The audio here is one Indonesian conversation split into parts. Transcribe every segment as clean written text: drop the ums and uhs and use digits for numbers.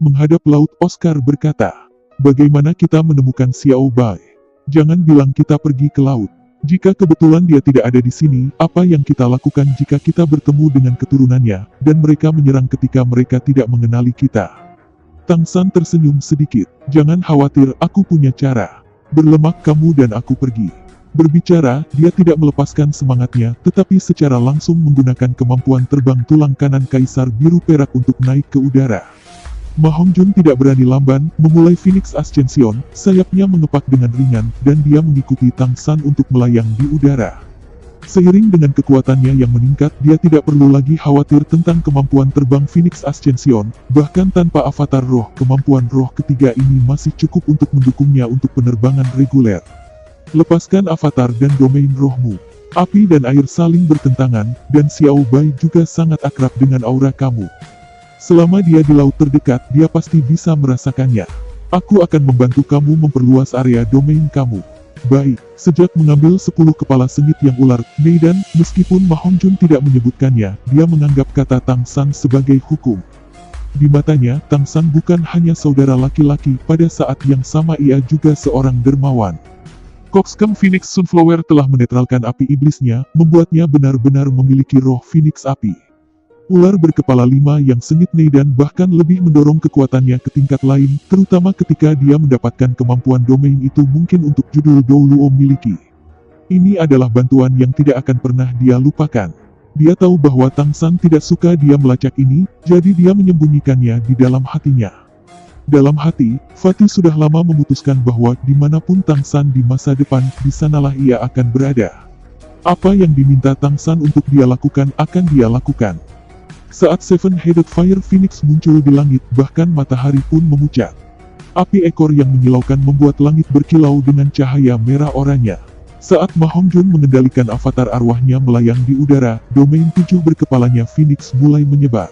menghadap laut. Oscar berkata, "Bagaimana kita menemukan Xiao Bai? Jangan bilang kita pergi ke laut. Jika kebetulan dia tidak ada di sini, apa yang kita lakukan jika kita bertemu dengan keturunannya, dan mereka menyerang ketika mereka tidak mengenali kita?" Tang San tersenyum sedikit. "Jangan khawatir, aku punya cara. Berlemak kamu dan aku pergi." Berbicara, dia tidak melepaskan semangatnya, tetapi secara langsung menggunakan kemampuan terbang tulang kanan Kaisar Biru Perak untuk naik ke udara. Ma Hongjun tidak berani lamban, memulai Phoenix Ascension, sayapnya mengepak dengan ringan, dan dia mengikuti Tang San untuk melayang di udara. Seiring dengan kekuatannya yang meningkat, dia tidak perlu lagi khawatir tentang kemampuan terbang Phoenix Ascension, bahkan tanpa avatar roh, kemampuan roh ketiga ini masih cukup untuk mendukungnya untuk penerbangan reguler. Lepaskan avatar dan domain rohmu. Api dan air saling bertentangan, dan Xiao Bai juga sangat akrab dengan aura kamu. Selama dia di laut terdekat, dia pasti bisa merasakannya. Aku akan membantu kamu memperluas area domain kamu. Baik, sejak mengambil 10 kepala sengit yang ular, Meidan, meskipun Ma Hongjun tidak menyebutkannya, dia menganggap kata Tang San sebagai hukum. Di matanya, Tang San bukan hanya saudara laki-laki, pada saat yang sama ia juga seorang dermawan. Coxcomb Phoenix Sunflower telah menetralkan api iblisnya, membuatnya benar-benar memiliki roh Phoenix api. Ular berkepala 5 yang sengit Meidan bahkan lebih mendorong kekuatannya ke tingkat lain, terutama ketika dia mendapatkan kemampuan domain itu mungkin untuk judul Douluo miliki. Ini adalah bantuan yang tidak akan pernah dia lupakan. Dia tahu bahwa Tang San tidak suka dia melacak ini, jadi dia menyembunyikannya di dalam hatinya. Dalam hati, Fatih sudah lama memutuskan bahwa dimanapun Tang San di masa depan, di sanalah ia akan berada. Apa yang diminta Tang San untuk dia lakukan akan dia lakukan. Saat Seven-Headed Fire Phoenix muncul di langit, bahkan matahari pun memucat. Api ekor yang menyilaukan membuat langit berkilau dengan cahaya merah oranye. Saat Ma Hongjun mengendalikan avatar arwahnya melayang di udara, domain 7 berkepalanya Phoenix mulai menyebar.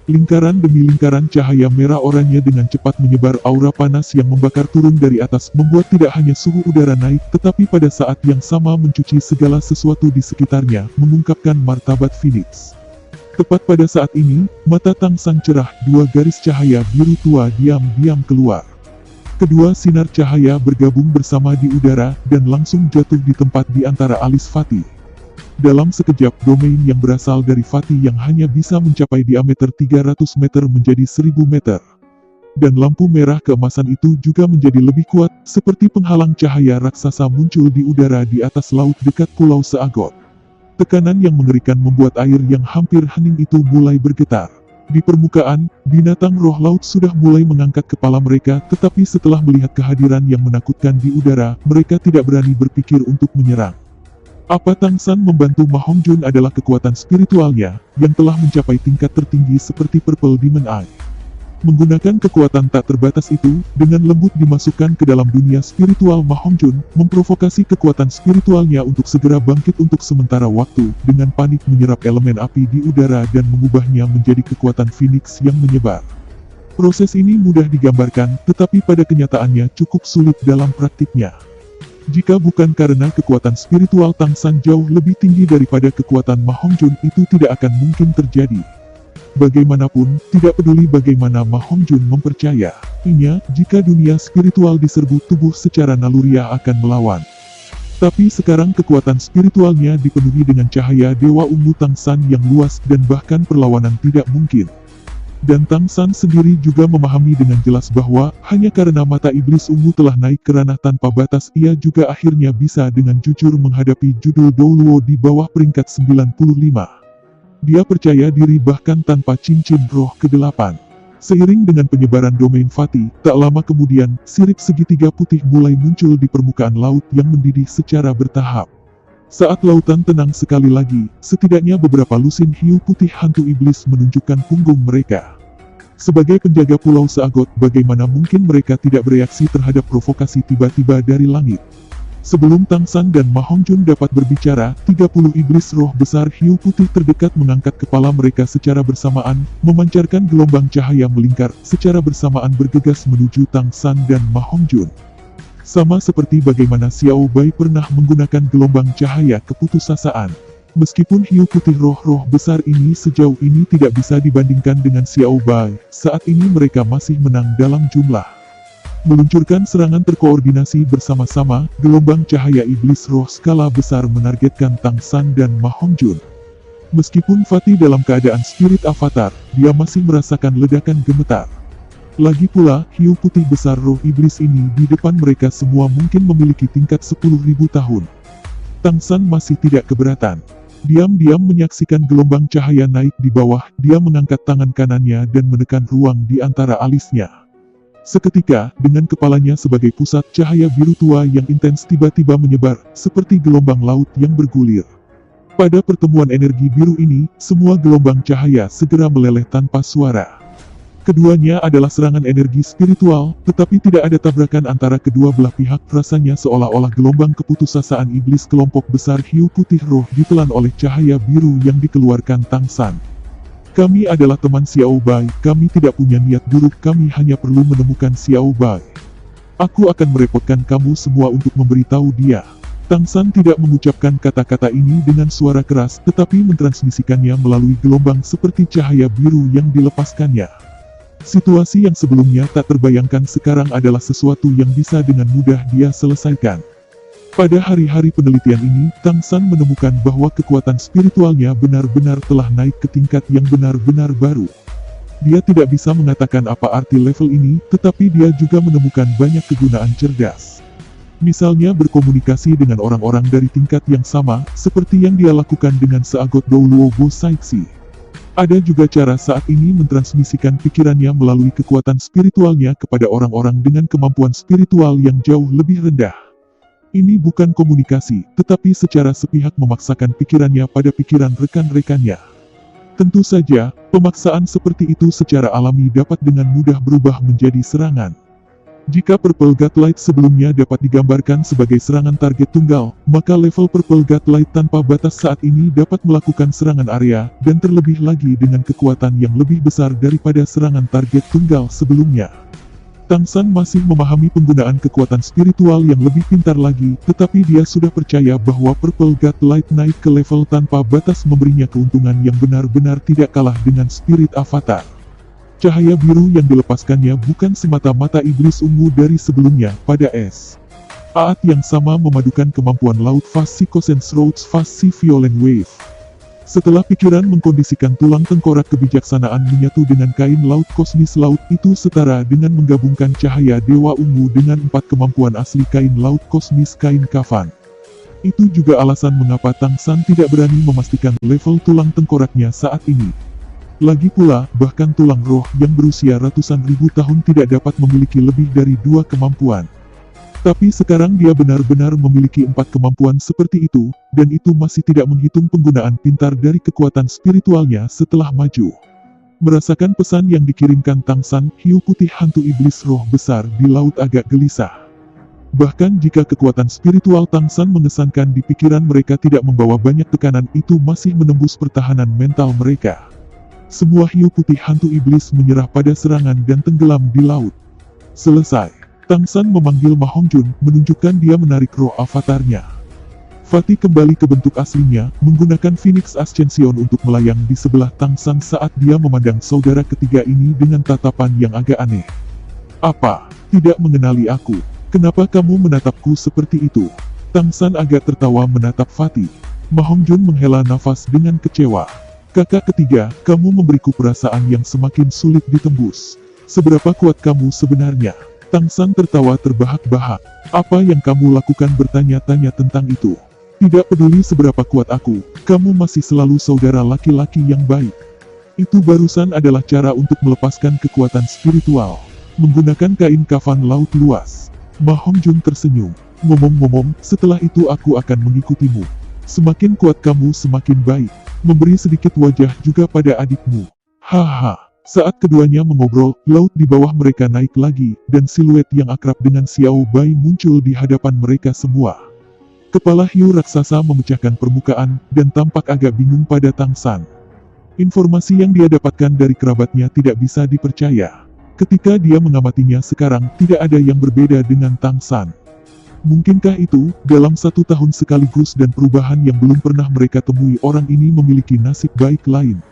Lingkaran demi lingkaran cahaya merah oranye dengan cepat menyebar. Aura panas yang membakar turun dari atas, membuat tidak hanya suhu udara naik, tetapi pada saat yang sama mencuci segala sesuatu di sekitarnya, mengungkapkan martabat Phoenix. Tepat pada saat ini, mata Tang San cerah, 2 garis cahaya biru tua diam-diam keluar. Kedua sinar cahaya bergabung bersama di udara, dan langsung jatuh di tempat di antara alis Fatih. Dalam sekejap, domain yang berasal dari Fatih yang hanya bisa mencapai diameter 300 meter menjadi 1000 meter. Dan lampu merah keemasan itu juga menjadi lebih kuat, seperti penghalang cahaya raksasa muncul di udara di atas laut dekat Pulau Seagot. Tekanan yang mengerikan membuat air yang hampir hening itu mulai bergetar. Di permukaan, binatang roh laut sudah mulai mengangkat kepala mereka, tetapi setelah melihat kehadiran yang menakutkan di udara, mereka tidak berani berpikir untuk menyerang. Apa Tang San membantu Ma Hongjun adalah kekuatan spiritualnya, yang telah mencapai tingkat tertinggi seperti Purple Demon Eye. Menggunakan kekuatan tak terbatas itu, dengan lembut dimasukkan ke dalam dunia spiritual Ma Hongjun, memprovokasi kekuatan spiritualnya untuk segera bangkit untuk sementara waktu, dengan panik menyerap elemen api di udara dan mengubahnya menjadi kekuatan Phoenix yang menyebar. Proses ini mudah digambarkan, tetapi pada kenyataannya cukup sulit dalam praktiknya. Jika bukan karena kekuatan spiritual Tang San jauh lebih tinggi daripada kekuatan Ma Hongjun, itu tidak akan mungkin terjadi. Bagaimanapun, tidak peduli bagaimana Ma Hongjun mempercayainya, jika dunia spiritual diserbu, tubuh secara naluriah akan melawan. Tapi sekarang kekuatan spiritualnya dipenuhi dengan cahaya Dewa Ungu Tang San yang luas, dan bahkan perlawanan tidak mungkin. Dan Tang San sendiri juga memahami dengan jelas bahwa, hanya karena mata iblis ungu telah naik ke ranah tanpa batas, ia juga akhirnya bisa dengan jujur menghadapi judul Douluo di bawah peringkat 95. Dia percaya diri bahkan tanpa cincin roh ke-8. Seiring dengan penyebaran domain Fatih, tak lama kemudian, sirip segitiga putih mulai muncul di permukaan laut yang mendidih secara bertahap. Saat lautan tenang sekali lagi, setidaknya beberapa lusin hiu putih hantu iblis menunjukkan punggung mereka. Sebagai penjaga Pulau Seagot, bagaimana mungkin mereka tidak bereaksi terhadap provokasi tiba-tiba dari langit? Sebelum Tang San dan Ma Hongjun dapat berbicara, 30 iblis roh besar hiu putih terdekat mengangkat kepala mereka secara bersamaan, memancarkan gelombang cahaya melingkar, secara bersamaan bergegas menuju Tang San dan Ma Hongjun. Sama seperti bagaimana Xiao Bai pernah menggunakan gelombang cahaya keputusasaan. Meskipun hiu putih roh-roh besar ini sejauh ini tidak bisa dibandingkan dengan Xiao Bai, saat ini mereka masih menang dalam jumlah. Meluncurkan serangan terkoordinasi bersama-sama, gelombang cahaya iblis roh skala besar menargetkan Tang San dan Ma Hongjun. Meskipun Fatih dalam keadaan spirit avatar, dia masih merasakan ledakan gemetar. Lagi pula, hiu putih besar roh iblis ini di depan mereka semua mungkin memiliki tingkat 10.000 tahun. Tang San masih tidak keberatan. Diam-diam menyaksikan gelombang cahaya naik di bawah, dia mengangkat tangan kanannya dan menekan ruang di antara alisnya. Seketika, dengan kepalanya sebagai pusat, cahaya biru tua yang intens tiba-tiba menyebar, seperti gelombang laut yang bergulir. Pada pertemuan energi biru ini, semua gelombang cahaya segera meleleh tanpa suara. Keduanya adalah serangan energi spiritual, tetapi tidak ada tabrakan antara kedua belah pihak. Rasanya seolah-olah gelombang keputusasaan iblis kelompok besar hiu putih roh ditelan oleh cahaya biru yang dikeluarkan Tang San. Kami adalah teman Xiao Bai, kami tidak punya niat buruk, kami hanya perlu menemukan Xiao Bai. Aku akan merepotkan kamu semua untuk memberitahu dia. Tang San tidak mengucapkan kata-kata ini dengan suara keras, tetapi mentransmisikannya melalui gelombang seperti cahaya biru yang dilepaskannya. Situasi yang sebelumnya tak terbayangkan sekarang adalah sesuatu yang bisa dengan mudah dia selesaikan. Pada hari-hari penelitian ini, Tang San menemukan bahwa kekuatan spiritualnya benar-benar telah naik ke tingkat yang benar-benar baru. Dia tidak bisa mengatakan apa arti level ini, tetapi dia juga menemukan banyak kegunaan cerdas. Misalnya berkomunikasi dengan orang-orang dari tingkat yang sama, seperti yang dia lakukan dengan seagot Douluo Bo Saixi. Ada juga cara saat ini mentransmisikan pikirannya melalui kekuatan spiritualnya kepada orang-orang dengan kemampuan spiritual yang jauh lebih rendah. Ini bukan komunikasi, tetapi secara sepihak memaksakan pikirannya pada pikiran rekan-rekannya. Tentu saja, pemaksaan seperti itu secara alami dapat dengan mudah berubah menjadi serangan. Jika Purple God Light sebelumnya dapat digambarkan sebagai serangan target tunggal, maka level Purple God Light tanpa batas saat ini dapat melakukan serangan area, dan terlebih lagi dengan kekuatan yang lebih besar daripada serangan target tunggal sebelumnya. Tang San masih memahami penggunaan kekuatan spiritual yang lebih pintar lagi, tetapi dia sudah percaya bahwa Purple God Light naik ke level tanpa batas memberinya keuntungan yang benar-benar tidak kalah dengan spirit avatar. Cahaya biru yang dilepaskannya bukan semata-mata iblis ungu dari sebelumnya. Pada saat yang sama memadukan kemampuan laut fast Psychosense Rhodes fast Sea Violent Wave. Setelah pikiran mengkondisikan tulang tengkorak kebijaksanaan menyatu dengan kain laut kosmis, laut itu setara dengan menggabungkan cahaya dewa ungu dengan 4 kemampuan asli kain laut kosmis kain kafan. Itu juga alasan mengapa Tang San tidak berani memastikan level tulang tengkoraknya saat ini. Lagi pula, bahkan tulang roh yang berusia ratusan ribu tahun tidak dapat memiliki lebih dari 2 kemampuan. Tapi sekarang dia benar-benar memiliki 4 kemampuan seperti itu, dan itu masih tidak menghitung penggunaan pintar dari kekuatan spiritualnya setelah maju. Merasakan pesan yang dikirimkan Tang San, hiu putih hantu iblis roh besar di laut agak gelisah. Bahkan jika kekuatan spiritual Tang San mengesankan di pikiran mereka tidak membawa banyak tekanan, itu masih menembus pertahanan mental mereka. Semua hiu putih hantu iblis menyerah pada serangan dan tenggelam di laut. Selesai. Tang San memanggil Ma Hongjun, menunjukkan dia menarik roh avatarnya. Fatih kembali ke bentuk aslinya, menggunakan Phoenix Ascension untuk melayang di sebelah Tang San saat dia memandang saudara ketiga ini dengan tatapan yang agak aneh. Apa? Tidak mengenali aku? Kenapa kamu menatapku seperti itu? Tang San agak tertawa menatap Fatih. Ma Hongjun menghela nafas dengan kecewa. Kakak ketiga, kamu memberiku perasaan yang semakin sulit ditembus. Seberapa kuat kamu sebenarnya? Tang San tertawa terbahak-bahak. Apa yang kamu lakukan bertanya-tanya tentang itu? Tidak peduli seberapa kuat aku, kamu masih selalu saudara laki-laki yang baik. Itu barusan adalah cara untuk melepaskan kekuatan spiritual. Menggunakan kain kafan laut luas. Ma Hongjun tersenyum. Ngomong-ngomong, setelah itu aku akan mengikutimu. Semakin kuat kamu semakin baik. Memberi sedikit wajah juga pada adikmu. Haha. Saat keduanya mengobrol, laut di bawah mereka naik lagi, dan siluet yang akrab dengan Xiao Bai muncul di hadapan mereka semua. Kepala hiu raksasa memecahkan permukaan, dan tampak agak bingung pada Tang San. Informasi yang dia dapatkan dari kerabatnya tidak bisa dipercaya. Ketika dia mengamatinya sekarang, tidak ada yang berbeda dengan Tang San. Mungkinkah itu, dalam 1 tahun sekaligus dan perubahan yang belum pernah mereka temui, orang ini memiliki nasib baik lain?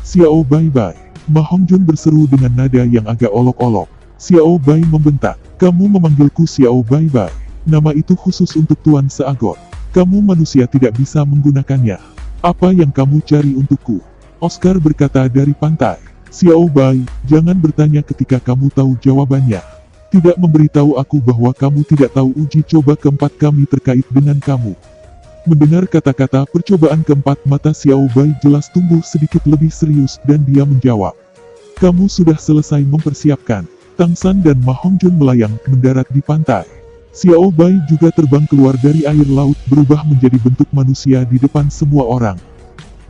Xiao Bai Bai. Ma Hongjun berseru dengan nada yang agak olok-olok. Xiao Bai membentak. Kamu memanggilku Xiao Bai Bai. Nama itu khusus untuk Tuan Seagot. Kamu manusia tidak bisa menggunakannya. Apa yang kamu cari untukku? Oscar berkata dari pantai. Xiao Bai, jangan bertanya ketika kamu tahu jawabannya. Tidak memberitahu aku bahwa kamu tidak tahu uji coba keempat kami terkait dengan kamu. Mendengar kata-kata percobaan keempat, mata Xiao Bai jelas tumbuh sedikit lebih serius dan dia menjawab. Kamu sudah selesai mempersiapkan. Tang San dan Ma Hongjun melayang mendarat di pantai. Xiao Bai juga terbang keluar dari air laut berubah menjadi bentuk manusia di depan semua orang.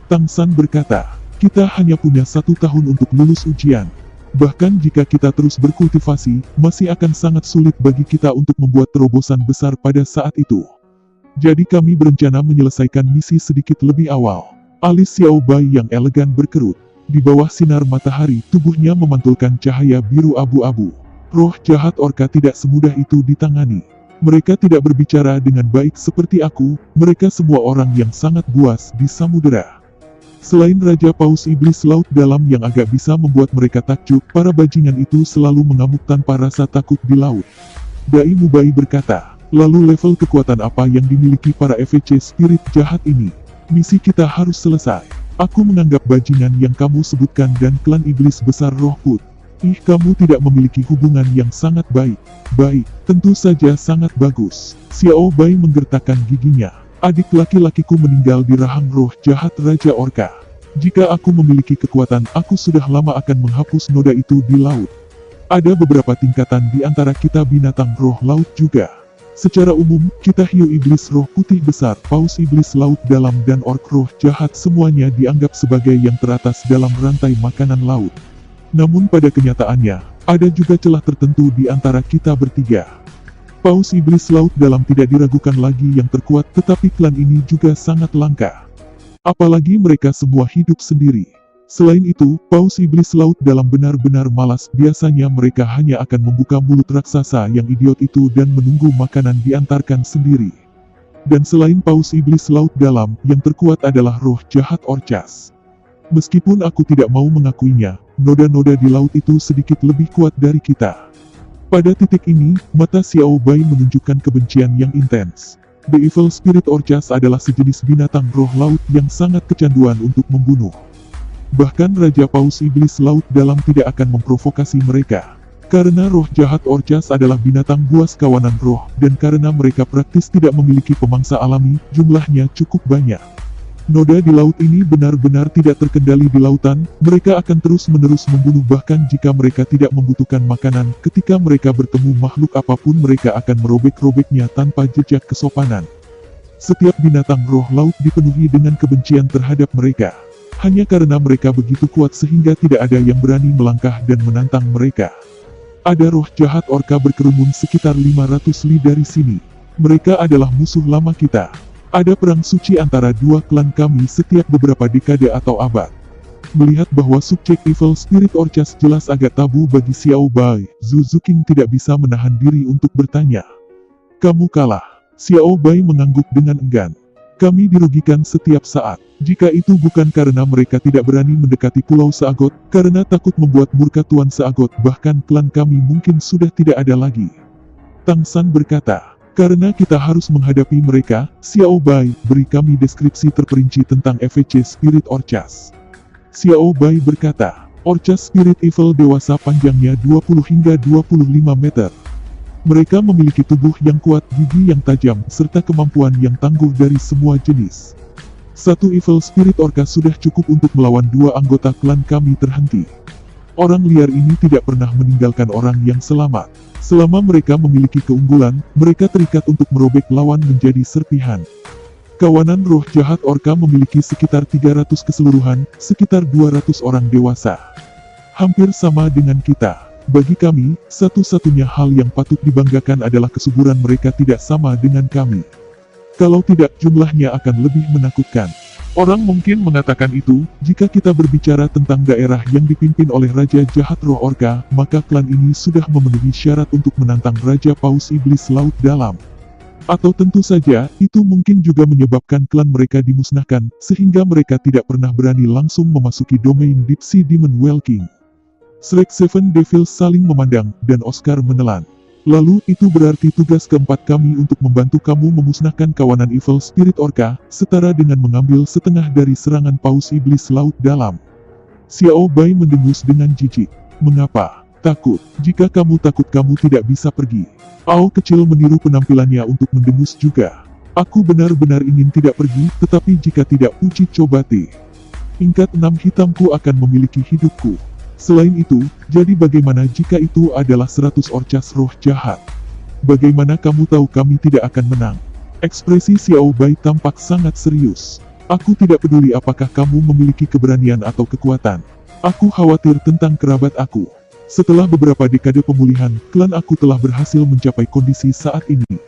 Tang San berkata, kita hanya punya 1 tahun untuk lulus ujian. Bahkan jika kita terus berkultivasi, masih akan sangat sulit bagi kita untuk membuat terobosan besar pada saat itu. Jadi kami berencana menyelesaikan misi sedikit lebih awal. Alis Xiao Bai yang elegan berkerut. Di bawah sinar matahari, tubuhnya memantulkan cahaya biru abu-abu. Roh jahat orka tidak semudah itu ditangani. Mereka tidak berbicara dengan baik seperti aku, mereka semua orang yang sangat buas di samudera. Selain Raja Paus Iblis Laut Dalam yang agak bisa membuat mereka takjub, para bajingan itu selalu mengamuk tanpa rasa takut di laut. Dai Mubai berkata, lalu level kekuatan apa yang dimiliki para EVC spirit jahat ini? Misi kita harus selesai. Aku menganggap bajingan yang kamu sebutkan dan klan iblis besar Roh Put. Kamu tidak memiliki hubungan yang sangat baik. Baik, tentu saja sangat bagus. Xiao Bai menggertakkan giginya. Adik laki-lakiku meninggal di rahang roh jahat Raja Orka. Jika aku memiliki kekuatan, aku sudah lama akan menghapus noda itu di laut. Ada beberapa tingkatan di antara kita binatang roh laut juga. Secara umum, kita hiu iblis roh putih besar, paus iblis laut dalam dan ork roh jahat semuanya dianggap sebagai yang teratas dalam rantai makanan laut. Namun pada kenyataannya, ada juga celah tertentu di antara kita bertiga. Paus Iblis Laut Dalam tidak diragukan lagi yang terkuat, tetapi klan ini juga sangat langka. Apalagi mereka semua hidup sendiri. Selain itu, Paus Iblis Laut Dalam benar-benar malas, biasanya mereka hanya akan membuka mulut raksasa yang idiot itu dan menunggu makanan diantarkan sendiri. Dan selain Paus Iblis Laut Dalam, yang terkuat adalah roh jahat Orcas. Meskipun aku tidak mau mengakuinya, noda-noda di laut itu sedikit lebih kuat dari kita. Pada titik ini, mata Xiao Bai menunjukkan kebencian yang intens. The Evil Spirit Orcas adalah sejenis binatang roh laut yang sangat kecanduan untuk membunuh. Bahkan Raja Paus Iblis Laut Dalam tidak akan memprovokasi mereka. Karena roh jahat Orcas adalah binatang buas kawanan roh, dan karena mereka praktis tidak memiliki pemangsa alami, jumlahnya cukup banyak. Noda di laut ini benar-benar tidak terkendali di lautan, mereka akan terus-menerus membunuh bahkan jika mereka tidak membutuhkan makanan. Ketika mereka bertemu makhluk apapun mereka akan merobek-robeknya tanpa jejak kesopanan. Setiap binatang roh laut dipenuhi dengan kebencian terhadap mereka. Hanya karena mereka begitu kuat sehingga tidak ada yang berani melangkah dan menantang mereka. Ada roh jahat orka berkerumun sekitar 500 li dari sini. Mereka adalah musuh lama kita. Ada perang suci antara dua klan kami setiap beberapa dekade atau abad. Melihat bahwa subjek Evil Spirit Orcas jelas agak tabu bagi Xiao Bai, Zhu Zuqing tidak bisa menahan diri untuk bertanya. Kamu kalah. Xiao Bai mengangguk dengan enggan. Kami dirugikan setiap saat. Jika itu bukan karena mereka tidak berani mendekati Pulau Seagot, karena takut membuat murka Tuan Seagot, bahkan klan kami mungkin sudah tidak ada lagi. Tang San berkata. Karena kita harus menghadapi mereka, Xiao Bai, beri kami deskripsi terperinci tentang EVC Spirit Orcas. Xiao Bai berkata, Orcas Spirit Evil dewasa panjangnya 20 hingga 25 meter. Mereka memiliki tubuh yang kuat, gigi yang tajam, serta kemampuan yang tangguh dari semua jenis. Satu Evil Spirit Orca sudah cukup untuk melawan dua anggota klan kami terhenti. Orang liar ini tidak pernah meninggalkan orang yang selamat. Selama mereka memiliki keunggulan, mereka terikat untuk merobek lawan menjadi serpihan. Kawanan roh jahat orka memiliki sekitar 300 keseluruhan, sekitar 200 orang dewasa. Hampir sama dengan kita. Bagi kami, satu-satunya hal yang patut dibanggakan adalah kesuburan mereka tidak sama dengan kami. Kalau tidak, jumlahnya akan lebih menakutkan. Orang mungkin mengatakan itu, jika kita berbicara tentang daerah yang dipimpin oleh Raja Jahat Roh Orka, maka klan ini sudah memenuhi syarat untuk menantang Raja Paus Iblis Laut Dalam. Atau tentu saja, itu mungkin juga menyebabkan klan mereka dimusnahkan, sehingga mereka tidak pernah berani langsung memasuki domain Deep Sea Demon Well King. Shrek Seven Devils saling memandang, dan Oscar menelan. Lalu, itu berarti tugas keempat kami untuk membantu kamu memusnahkan kawanan Evil Spirit Orca, setara dengan mengambil setengah dari serangan Paus Iblis Laut Dalam. Xiao Bai mendengus dengan jijik. Mengapa? Takut. Jika kamu takut kamu tidak bisa pergi. Ao kecil meniru penampilannya untuk mendengus juga. Aku benar-benar ingin tidak pergi, tetapi jika tidak uji coba tingkat 6 hitamku akan memiliki hidupku. Selain itu, jadi bagaimana jika itu adalah 100 orcas roh jahat? Bagaimana kamu tahu kami tidak akan menang? Ekspresi Xiao Bai tampak sangat serius. Aku tidak peduli apakah kamu memiliki keberanian atau kekuatan. Aku khawatir tentang kerabat aku. Setelah beberapa dekade pemulihan, klan aku telah berhasil mencapai kondisi saat ini.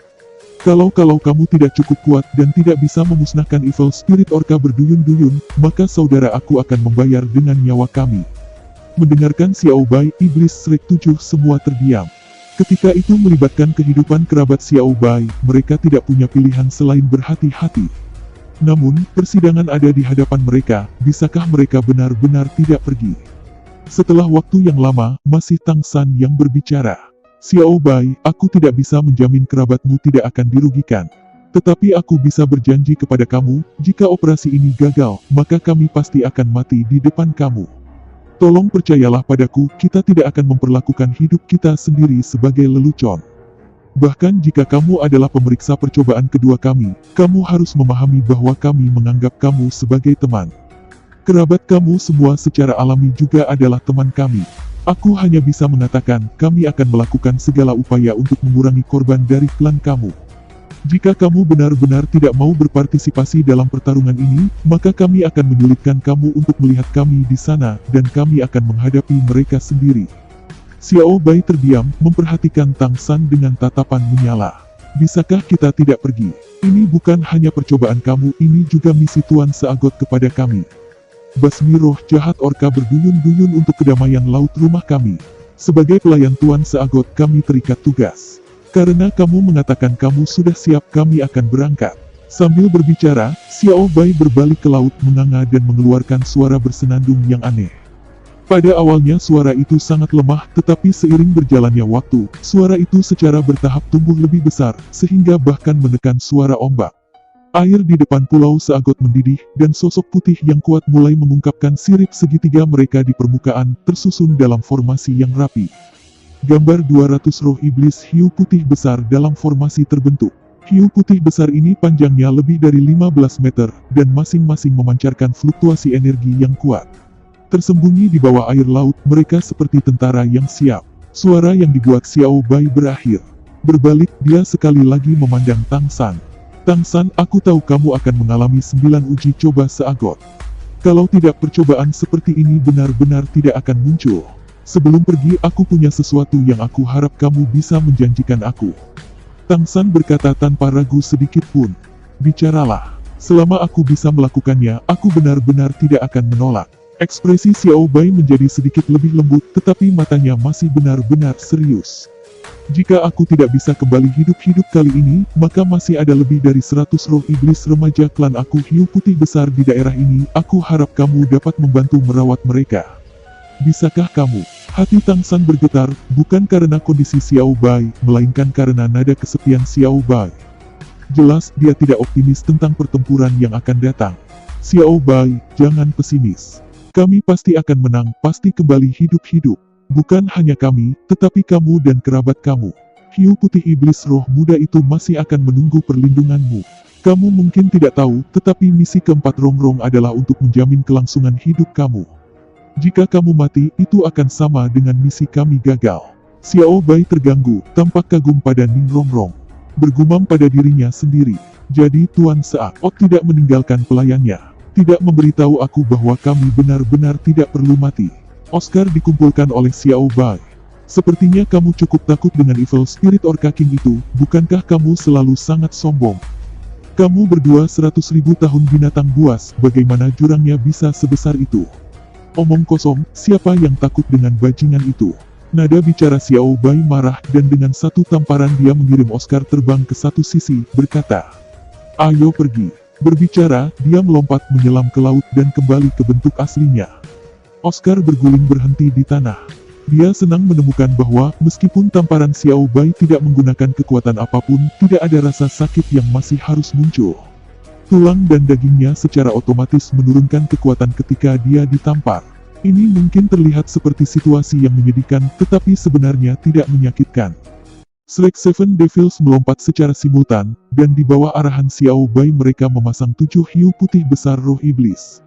Kalau kamu tidak cukup kuat dan tidak bisa memusnahkan Evil Spirit Orca berduyun-duyun, maka saudara aku akan membayar dengan nyawa kami. Mendengarkan Xiao Bai, Iblis Shrek 7 semua terdiam. Ketika itu melibatkan kehidupan kerabat Xiao Bai, mereka tidak punya pilihan selain berhati-hati. Namun, persidangan ada di hadapan mereka, bisakah mereka benar-benar tidak pergi? Setelah waktu yang lama, masih Tang San yang berbicara. Xiao Bai, aku tidak bisa menjamin kerabatmu tidak akan dirugikan. Tetapi aku bisa berjanji kepada kamu, jika operasi ini gagal, maka kami pasti akan mati di depan kamu. Tolong percayalah padaku, kita tidak akan memperlakukan hidup kita sendiri sebagai lelucon. Bahkan jika kamu adalah pemeriksa percobaan kedua kami, kamu harus memahami bahwa kami menganggap kamu sebagai teman. Kerabat kamu semua secara alami juga adalah teman kami. Aku hanya bisa mengatakan, kami akan melakukan segala upaya untuk mengurangi korban dari klan kamu. Jika kamu benar-benar tidak mau berpartisipasi dalam pertarungan ini, maka kami akan menyulitkan kamu untuk melihat kami di sana, dan kami akan menghadapi mereka sendiri. Xiao Bai terdiam, memperhatikan Tang San dengan tatapan menyala. Bisakah kita tidak pergi? Ini bukan hanya percobaan kamu, ini juga misi Tuan Seagot kepada kami. Basmi roh jahat Orca berduyun-duyun untuk kedamaian laut rumah kami. Sebagai pelayan Tuan Seagot kami terikat tugas. Karena kamu mengatakan kamu sudah siap, kami akan berangkat. Sambil berbicara, Xiao Bai berbalik ke laut menganga dan mengeluarkan suara bersenandung yang aneh. Pada awalnya suara itu sangat lemah, tetapi seiring berjalannya waktu, suara itu secara bertahap tumbuh lebih besar, sehingga bahkan menekan suara ombak. Air di depan pulau Seagot mendidih, dan sosok putih yang kuat mulai mengungkapkan sirip segitiga mereka di permukaan, tersusun dalam formasi yang rapi. Gambar 200 roh iblis hiu putih besar dalam formasi terbentuk. Hiu putih besar ini panjangnya lebih dari 15 meter, dan masing-masing memancarkan fluktuasi energi yang kuat. Tersembunyi di bawah air laut, mereka seperti tentara yang siap. Suara yang dibuat Xiao Bai berakhir. Berbalik, dia sekali lagi memandang Tang San. Tang San, aku tahu kamu akan mengalami 9 uji coba Seagot. Kalau tidak, percobaan seperti ini benar-benar tidak akan muncul. Sebelum pergi, aku punya sesuatu yang aku harap kamu bisa menjanjikan aku. Tang San berkata tanpa ragu sedikit pun. Bicaralah. Selama aku bisa melakukannya, aku benar-benar tidak akan menolak. Ekspresi Xiao Bai menjadi sedikit lebih lembut, tetapi matanya masih benar-benar serius. Jika aku tidak bisa kembali hidup-hidup kali ini, maka masih ada lebih dari 100 roh iblis remaja klan aku hiu putih besar di daerah ini. Aku harap kamu dapat membantu merawat mereka. Bisakah kamu? Hati Tang San bergetar, bukan karena kondisi Xiao Bai, melainkan karena nada kesepian Xiao Bai. Jelas, dia tidak optimis tentang pertempuran yang akan datang. Xiao Bai, jangan pesimis. Kami pasti akan menang, pasti kembali hidup-hidup. Bukan hanya kami, tetapi kamu dan kerabat kamu. Hiu putih iblis roh muda itu masih akan menunggu perlindunganmu. Kamu mungkin tidak tahu, tetapi misi keempat Rongrong adalah untuk menjamin kelangsungan hidup kamu. Jika kamu mati, itu akan sama dengan misi kami gagal. Xiao Bai terganggu, tampak kagum pada Ning Rongrong. Bergumam pada dirinya sendiri. Jadi Tuan Seagot tidak meninggalkan pelayannya. Tidak memberitahu aku bahwa kami benar-benar tidak perlu mati. Oscar dikumpulkan oleh Xiao Bai. Sepertinya kamu cukup takut dengan Evil Spirit Orca King itu, bukankah kamu selalu sangat sombong? Kamu berdua 100.000 tahun binatang buas, bagaimana jurangnya bisa sebesar itu? Omong kosong, siapa yang takut dengan bajingan itu? Nada bicara Xiao Bai marah dan dengan satu tamparan dia mengirim Oscar terbang ke satu sisi, berkata, "Ayo pergi." Berbicara, dia melompat menyelam ke laut dan kembali ke bentuk aslinya. Oscar berguling berhenti di tanah. Dia senang menemukan bahwa, meskipun tamparan Xiao Bai tidak menggunakan kekuatan apapun, tidak ada rasa sakit yang masih harus muncul. Tulang dan dagingnya secara otomatis menurunkan kekuatan ketika dia ditampar. Ini mungkin terlihat seperti situasi yang menyedihkan, tetapi sebenarnya tidak menyakitkan. Shrek Seven Devils melompat secara simultan, dan di bawah arahan Xiao Bai mereka memasang 7 hiu putih besar roh iblis.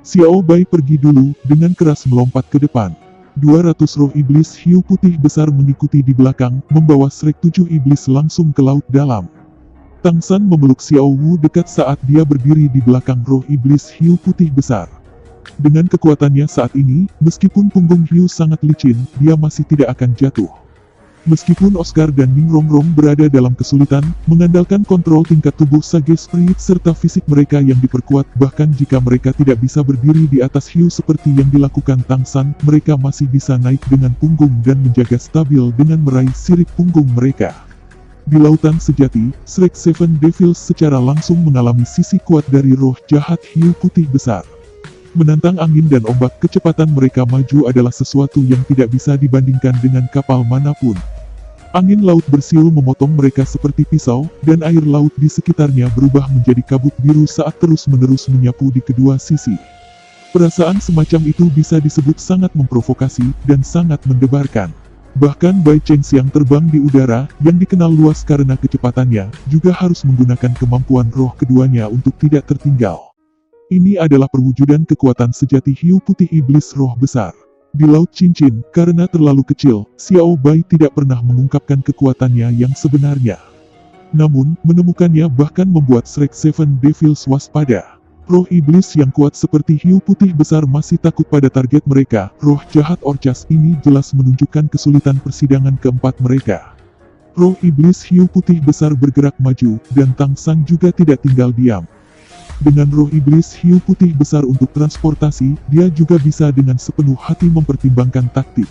Xiao Bai pergi dulu, dengan keras melompat ke depan. 200 roh iblis hiu putih besar mengikuti di belakang, membawa Shrek 7 iblis langsung ke laut dalam. Tang San memeluk Xiao Wu dekat saat dia berdiri di belakang roh iblis hiu putih besar. Dengan kekuatannya saat ini, meskipun punggung hiu sangat licin, dia masih tidak akan jatuh. Meskipun Oscar dan Ning Rongrong berada dalam kesulitan, mengandalkan kontrol tingkat tubuh Sage Spirit serta fisik mereka yang diperkuat, bahkan jika mereka tidak bisa berdiri di atas hiu seperti yang dilakukan Tang San, mereka masih bisa naik dengan punggung dan menjaga stabil dengan meraih sirip punggung mereka. Di lautan sejati, Shrek Seven Devils secara langsung mengalami sisi kuat dari roh jahat hiu putih besar. Menantang angin dan ombak, kecepatan mereka maju adalah sesuatu yang tidak bisa dibandingkan dengan kapal manapun. Angin laut bersiul memotong mereka seperti pisau, dan air laut di sekitarnya berubah menjadi kabut biru saat terus-menerus menyapu di kedua sisi. Perasaan semacam itu bisa disebut sangat memprovokasi, dan sangat mendebarkan. Bahkan Bai Chengxiang terbang di udara, yang dikenal luas karena kecepatannya, juga harus menggunakan kemampuan roh keduanya untuk tidak tertinggal. Ini adalah perwujudan kekuatan sejati hiu putih iblis roh besar. Di Laut Cincin, karena terlalu kecil, Xiao Bai tidak pernah mengungkapkan kekuatannya yang sebenarnya. Namun, menemukannya bahkan membuat Shrek Seven Devils waspada. Roh iblis yang kuat seperti hiu putih besar masih takut pada target mereka. Roh jahat Orcas ini jelas menunjukkan kesulitan persidangan keempat mereka. Roh iblis hiu putih besar bergerak maju, dan Tang San juga tidak tinggal diam. Dengan roh iblis hiu putih besar untuk transportasi, dia juga bisa dengan sepenuh hati mempertimbangkan taktik.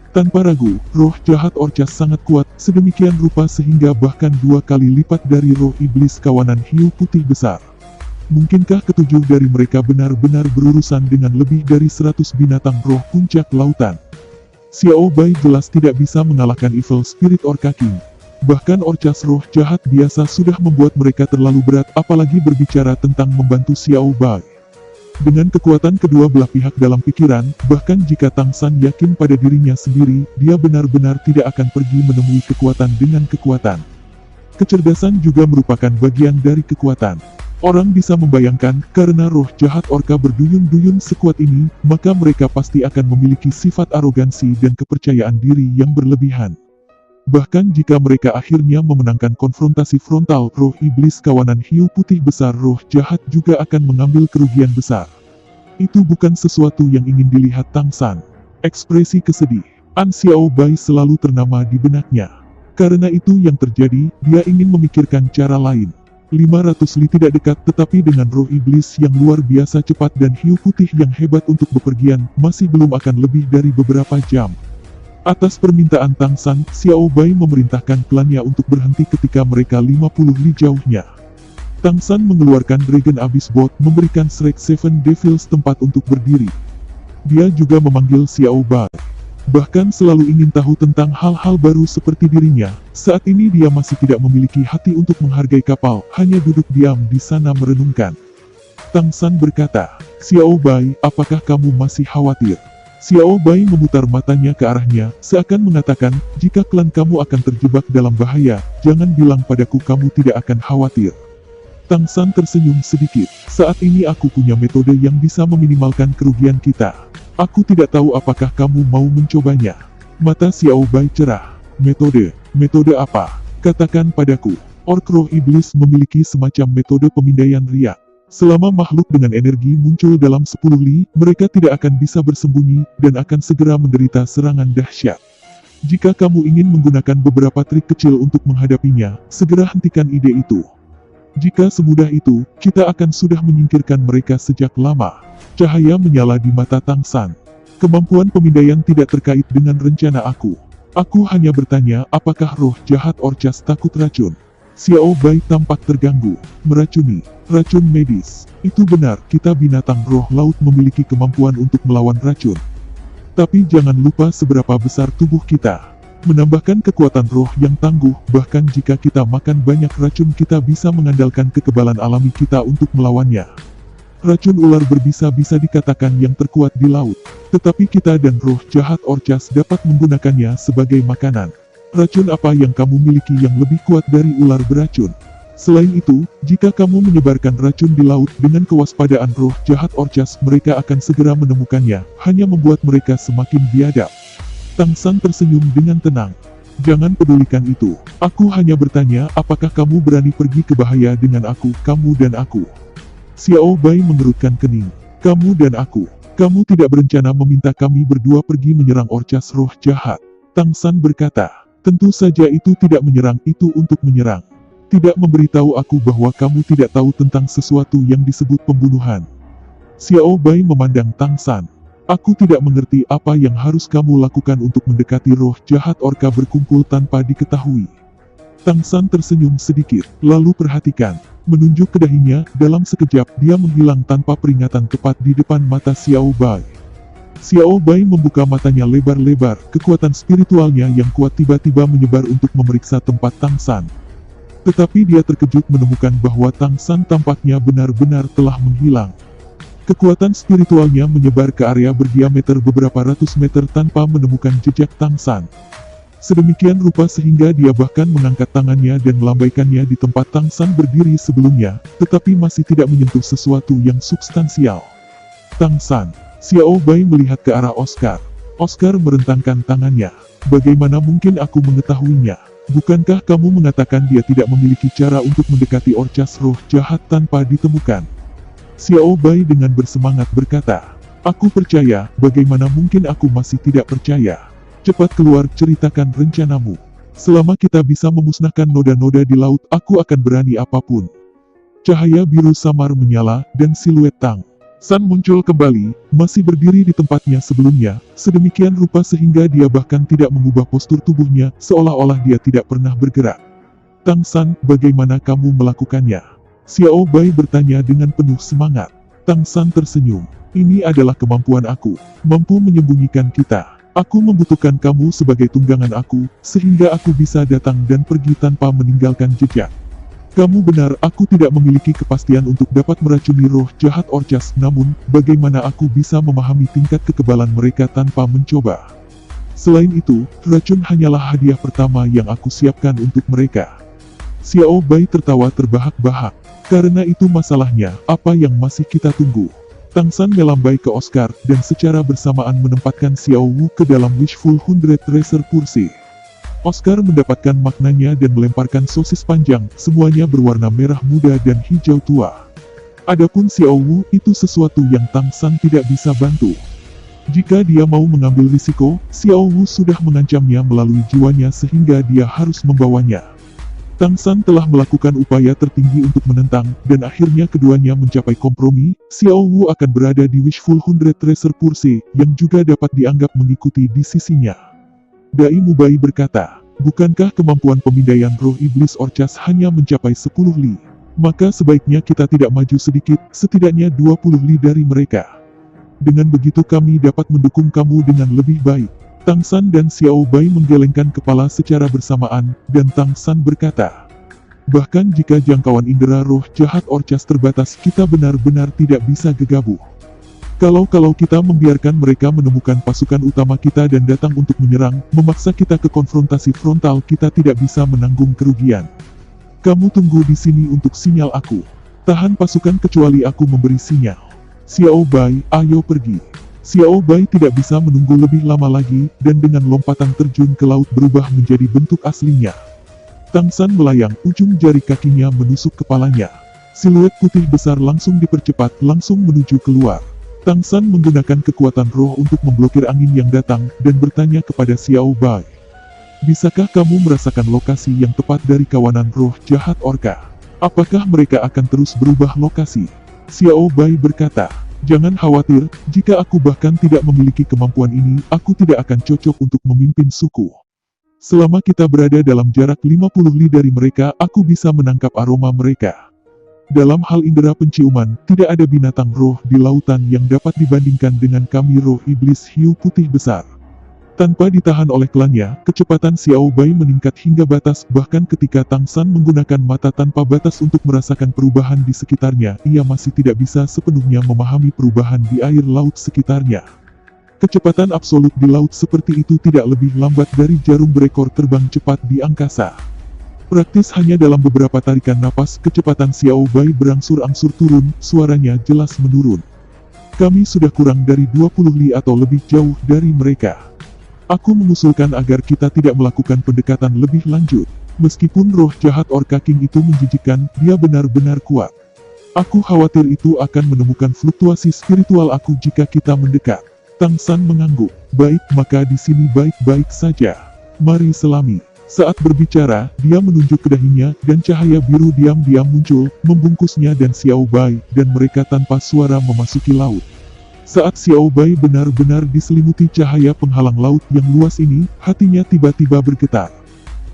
Tanpa ragu, roh jahat Orcas sangat kuat, sedemikian rupa sehingga bahkan 2 kali lipat dari roh iblis kawanan hiu putih besar. Mungkinkah ketujuh dari mereka benar-benar berurusan dengan lebih dari 100 binatang roh puncak lautan? Xiao Bai jelas tidak bisa mengalahkan Evil Spirit Orca King. Bahkan Orcas roh jahat biasa sudah membuat mereka terlalu berat, apalagi berbicara tentang membantu Xiao Bai. Dengan kekuatan kedua belah pihak dalam pikiran, bahkan jika Tang San yakin pada dirinya sendiri, dia benar-benar tidak akan pergi menemui kekuatan dengan kekuatan. Kecerdasan juga merupakan bagian dari kekuatan. Orang bisa membayangkan, karena roh jahat orka berduyun-duyun sekuat ini, maka mereka pasti akan memiliki sifat arogansi dan kepercayaan diri yang berlebihan. Bahkan jika mereka akhirnya memenangkan konfrontasi frontal, roh iblis kawanan hiu putih besar roh jahat juga akan mengambil kerugian besar. Itu bukan sesuatu yang ingin dilihat Tang San. Ekspresi kesedihan Xiao Bai selalu ternama di benaknya. Karena itu yang terjadi, dia ingin memikirkan cara lain. 500 li tidak dekat, tetapi dengan roh iblis yang luar biasa cepat dan hiu putih yang hebat untuk bepergian, masih belum akan lebih dari beberapa jam. Atas permintaan Tang San, Xiao Bai memerintahkan klannya untuk berhenti ketika mereka 50 li jauhnya. Tang San mengeluarkan Dragon Abyss Boat, memberikan Shrek Seven Devils tempat untuk berdiri. Dia juga memanggil Xiao Bai. Bahkan selalu ingin tahu tentang hal-hal baru seperti dirinya. Saat ini dia masih tidak memiliki hati untuk menghargai kapal, hanya duduk diam di sana merenungkan. Tang San berkata, "Xiao Bai, apakah kamu masih khawatir?" Xiao Bai memutar matanya ke arahnya, seakan mengatakan, "Jika klan kamu akan terjebak dalam bahaya, jangan bilang padaku kamu tidak akan khawatir." Tang San tersenyum sedikit. "Saat ini aku punya metode yang bisa meminimalkan kerugian kita. Aku tidak tahu apakah kamu mau mencobanya." Mata Xiao Bai cerah. "Metode? Metode apa? Katakan padaku." Orc roh iblis memiliki semacam metode pemindaian riak. Selama makhluk dengan energi muncul dalam 10 li, mereka tidak akan bisa bersembunyi, dan akan segera menderita serangan dahsyat. Jika kamu ingin menggunakan beberapa trik kecil untuk menghadapinya, segera hentikan ide itu. Jika semudah itu, kita akan sudah menyingkirkan mereka sejak lama. Cahaya menyala di mata Tang San. Kemampuan pemindaian tidak terkait dengan rencana aku. Aku hanya bertanya apakah roh jahat Orcas takut racun. Xiao Bai tampak terganggu. Meracuni. Racun medis. Itu benar, kita binatang roh laut memiliki kemampuan untuk melawan racun. Tapi jangan lupa seberapa besar tubuh kita. Menambahkan kekuatan roh yang tangguh, bahkan jika kita makan banyak racun kita bisa mengandalkan kekebalan alami kita untuk melawannya. Racun ular berbisa bisa dikatakan yang terkuat di laut. Tetapi kita dan roh jahat Orcas dapat menggunakannya sebagai makanan. Racun apa yang kamu miliki yang lebih kuat dari ular beracun? Selain itu, jika kamu menyebarkan racun di laut dengan kewaspadaan roh jahat Orcas, mereka akan segera menemukannya, hanya membuat mereka semakin biadab. Tang San tersenyum dengan tenang. Jangan pedulikan itu. Aku hanya bertanya apakah kamu berani pergi ke bahaya dengan aku, kamu dan aku. Xiao Bai mengerutkan kening. Kamu dan aku. Kamu tidak berencana meminta kami berdua pergi menyerang Orcas roh jahat. Tang San berkata, tentu saja itu tidak menyerang, itu untuk menyerang. Tidak memberitahu aku bahwa kamu tidak tahu tentang sesuatu yang disebut pembunuhan. Xiao Bai memandang Tang San. Aku tidak mengerti apa yang harus kamu lakukan untuk mendekati roh jahat orka berkumpul tanpa diketahui. Tang San tersenyum sedikit, lalu perhatikan. Menunjuk ke dahinya, dalam sekejap dia menghilang tanpa peringatan tepat di depan mata Xiao Bai. Xiao Bai membuka matanya lebar-lebar, kekuatan spiritualnya yang kuat tiba-tiba menyebar untuk memeriksa tempat Tang San. Tetapi dia terkejut menemukan bahwa Tang San tampaknya benar-benar telah menghilang. Kekuatan spiritualnya menyebar ke area berdiameter beberapa ratus meter tanpa menemukan jejak Tang San. Sedemikian rupa sehingga dia bahkan mengangkat tangannya dan melambaikannya di tempat Tang San berdiri sebelumnya, tetapi masih tidak menyentuh sesuatu yang substansial. Tang San. Xiao Bai melihat ke arah Oscar. Oscar merentangkan tangannya. Bagaimana mungkin aku mengetahuinya? Bukankah kamu mengatakan dia tidak memiliki cara untuk mendekati Orcas roh jahat tanpa ditemukan? Xiao Bai dengan bersemangat berkata, aku percaya, bagaimana mungkin aku masih tidak percaya? Cepat keluar, ceritakan rencanamu. Selama kita bisa memusnahkan noda-noda di laut, aku akan berani apapun. Cahaya biru samar menyala, dan siluet Tang San muncul kembali, masih berdiri di tempatnya sebelumnya, sedemikian rupa sehingga dia bahkan tidak mengubah postur tubuhnya, seolah-olah dia tidak pernah bergerak. Tang San, bagaimana kamu melakukannya? Xiao Bai bertanya dengan penuh semangat. Tang San tersenyum. Ini adalah kemampuan aku, mampu menyembunyikan kita. Aku membutuhkan kamu sebagai tunggangan aku, sehingga aku bisa datang dan pergi tanpa meninggalkan jejak. Kamu benar, aku tidak memiliki kepastian untuk dapat meracuni roh jahat Orcas, namun, bagaimana aku bisa memahami tingkat kekebalan mereka tanpa mencoba? Selain itu, racun hanyalah hadiah pertama yang aku siapkan untuk mereka. Xiao Bai tertawa terbahak-bahak. Karena itu masalahnya, apa yang masih kita tunggu? Tang San melambai ke Oscar, dan secara bersamaan menempatkan Xiao Wu ke dalam Wishful 100 Tracer Purse. Oscar mendapatkan maknanya dan melemparkan sosis panjang, semuanya berwarna merah muda dan hijau tua. Adapun Xiao Wu, itu sesuatu yang Tang San tidak bisa bantu. Jika dia mau mengambil risiko, Xiao Wu sudah mengancamnya melalui jiwanya sehingga dia harus membawanya. Tang San telah melakukan upaya tertinggi untuk menentang, dan akhirnya keduanya mencapai kompromi. Xiao Wu akan berada di Wishful 100 Tracer Purse, yang juga dapat dianggap mengikuti di sisinya. Dai Mubai berkata, bukankah kemampuan pemindaian roh iblis Orcas hanya mencapai 10 li? Maka sebaiknya kita tidak maju sedikit, setidaknya 20 li dari mereka. Dengan begitu kami dapat mendukung kamu dengan lebih baik. Tang San dan Xiao Bai menggelengkan kepala secara bersamaan, dan Tang San berkata, bahkan jika jangkauan indera roh jahat Orcas terbatas, kita benar-benar tidak bisa gegabah. Kalau kita membiarkan mereka menemukan pasukan utama kita dan datang untuk menyerang, memaksa kita ke konfrontasi frontal, kita tidak bisa menanggung kerugian. Kamu tunggu di sini untuk sinyal aku. Tahan pasukan kecuali aku memberi sinyal. Xiao Bai, ayo pergi. Xiao Bai tidak bisa menunggu lebih lama lagi, dan dengan lompatan terjun ke laut berubah menjadi bentuk aslinya. Tang San melayang, ujung jari kakinya menusuk kepalanya. Siluet putih besar langsung dipercepat, langsung menuju keluar. Tang San menggunakan kekuatan roh untuk memblokir angin yang datang, dan bertanya kepada Xiao Bai. Bisakah kamu merasakan lokasi yang tepat dari kawanan roh jahat orka? Apakah mereka akan terus berubah lokasi? Xiao Bai berkata, Jangan khawatir, jika aku bahkan tidak memiliki kemampuan ini, aku tidak akan cocok untuk memimpin suku. Selama kita berada dalam jarak 50 li dari mereka, aku bisa menangkap aroma mereka. Dalam hal indera penciuman, tidak ada binatang roh di lautan yang dapat dibandingkan dengan kami roh iblis hiu putih besar. Tanpa ditahan oleh klannya, kecepatan Xiao Bai meningkat hingga batas, bahkan ketika Tang San menggunakan mata tanpa batas untuk merasakan perubahan di sekitarnya, ia masih tidak bisa sepenuhnya memahami perubahan di air laut sekitarnya. Kecepatan absolut di laut seperti itu tidak lebih lambat dari jarum berekor terbang cepat di angkasa. Praktis hanya dalam beberapa tarikan napas, kecepatan Xiao Bai berangsur-angsur turun, suaranya jelas menurun. Kami sudah kurang dari 20 li atau lebih jauh dari mereka. Aku mengusulkan agar kita tidak melakukan pendekatan lebih lanjut. Meskipun roh jahat Orca King itu menjijikkan, dia benar-benar kuat. Aku khawatir itu akan menemukan fluktuasi spiritual aku jika kita mendekat. Tang San mengangguk. Baik, maka di sini baik-baik saja. Mari selami. Saat berbicara, dia menunjuk ke dahinya, dan cahaya biru diam-diam muncul, membungkusnya dan Xiao Bai, dan mereka tanpa suara memasuki laut. Saat Xiao Bai benar-benar diselimuti cahaya penghalang laut yang luas ini, hatinya tiba-tiba bergetar.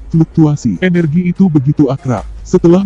Fluktuasi energi itu begitu akrab. Setelah